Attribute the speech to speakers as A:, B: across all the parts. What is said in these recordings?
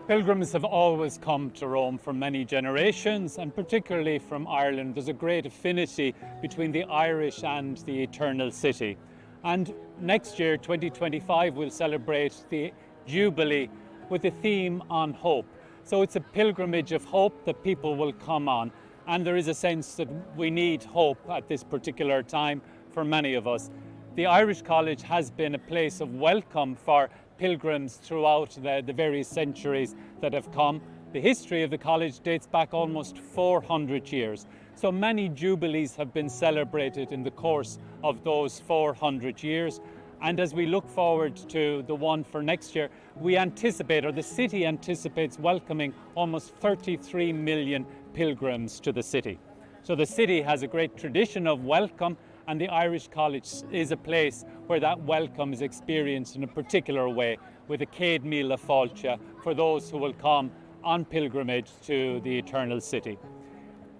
A: Pilgrims have always come to Rome for many generations, and particularly from Ireland. There's a great affinity between the Irish and the Eternal City. And next year, 2025, we'll celebrate the Jubilee with a theme on hope. So it's a pilgrimage of hope that people will come on. And there is a sense that we need hope at this particular time for many of us. The Irish College has been a place of welcome for pilgrims throughout the various centuries that have come. The history of the college dates back almost 400 years. So many jubilees have been celebrated in the course of those 400 years. And as we look forward to the one for next year, we anticipate, or the city anticipates, welcoming almost 33 million pilgrims to the city. So the city has a great tradition of welcome, and the Irish College is a place where that welcome is experienced in a particular way, with a céad míle fáilte for those who will come on pilgrimage to the Eternal City.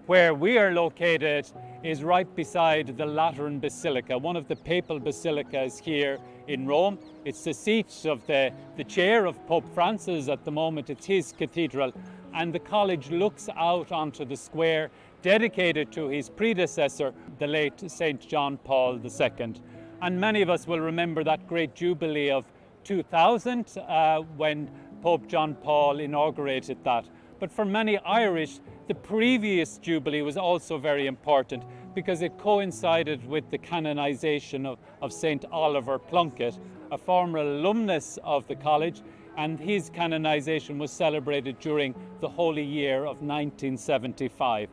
A: Where we are located is right beside the Lateran Basilica, one of the Papal Basilicas here in Rome. It's the seat of the chair of Pope Francis at the moment. It's his cathedral, and the college looks out onto the square dedicated to his predecessor, the late St. John Paul II. And many of us will remember that great Jubilee of 2000 when Pope John Paul inaugurated that. But for many Irish, the previous Jubilee was also very important because it coincided with the canonization of St. Oliver Plunkett, a former alumnus of the college, and his canonization was celebrated during the Holy Year of 1975.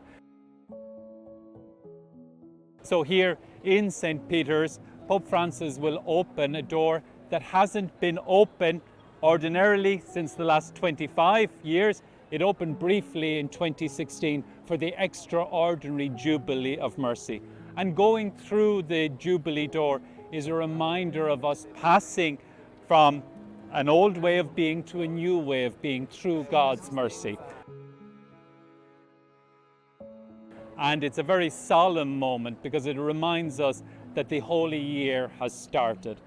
A: So here in St. Peter's, Pope Francis will open a door that hasn't been open ordinarily since the last 25 years. It opened briefly in 2016 for the extraordinary Jubilee of Mercy. And going through the Jubilee door is a reminder of us passing from an old way of being to a new way of being through God's mercy. And it's a very solemn moment because it reminds us that the Holy Year has started.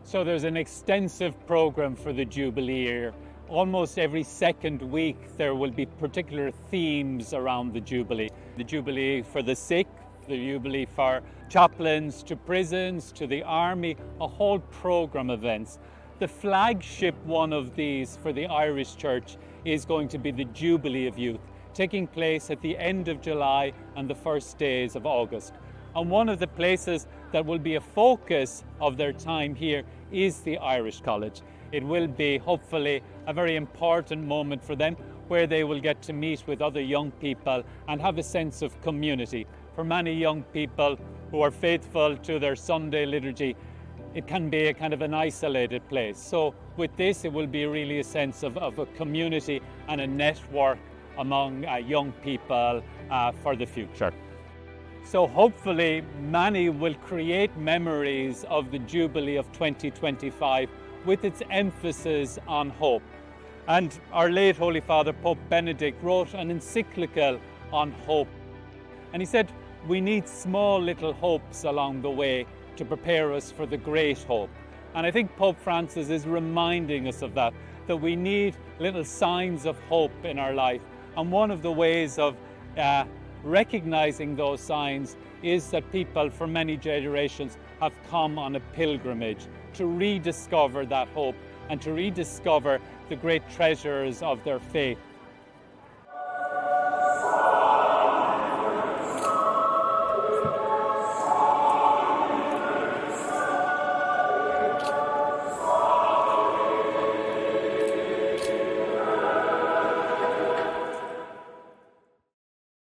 A: So there's an extensive program for the Jubilee Year. Almost every second week there will be particular themes around the Jubilee. The Jubilee for the sick, the Jubilee for chaplains to prisons, to the army, a whole program of events. The flagship one of these for the Irish Church is going to be the Jubilee of Youth, taking place at the end of July and the first days of August. And one of the places that will be a focus of their time here is the Irish College. It will be hopefully a very important moment for them where they will get to meet with other young people and have a sense of community. For many young people who are faithful to their Sunday liturgy, it can be a kind of an isolated place. So with this, it will be really a sense of a community and a network among young people for the future. So hopefully many will create memories of the Jubilee of 2025 with its emphasis on hope. And our late Holy Father, Pope Benedict, wrote an encyclical on hope. And he said, we need small little hopes along the way to prepare us for the great hope. And I think Pope Francis is reminding us of that we need little signs of hope in our life. And one of the ways of recognizing those signs is that people for many generations have come on a pilgrimage to rediscover that hope and to rediscover the great treasures of their faith.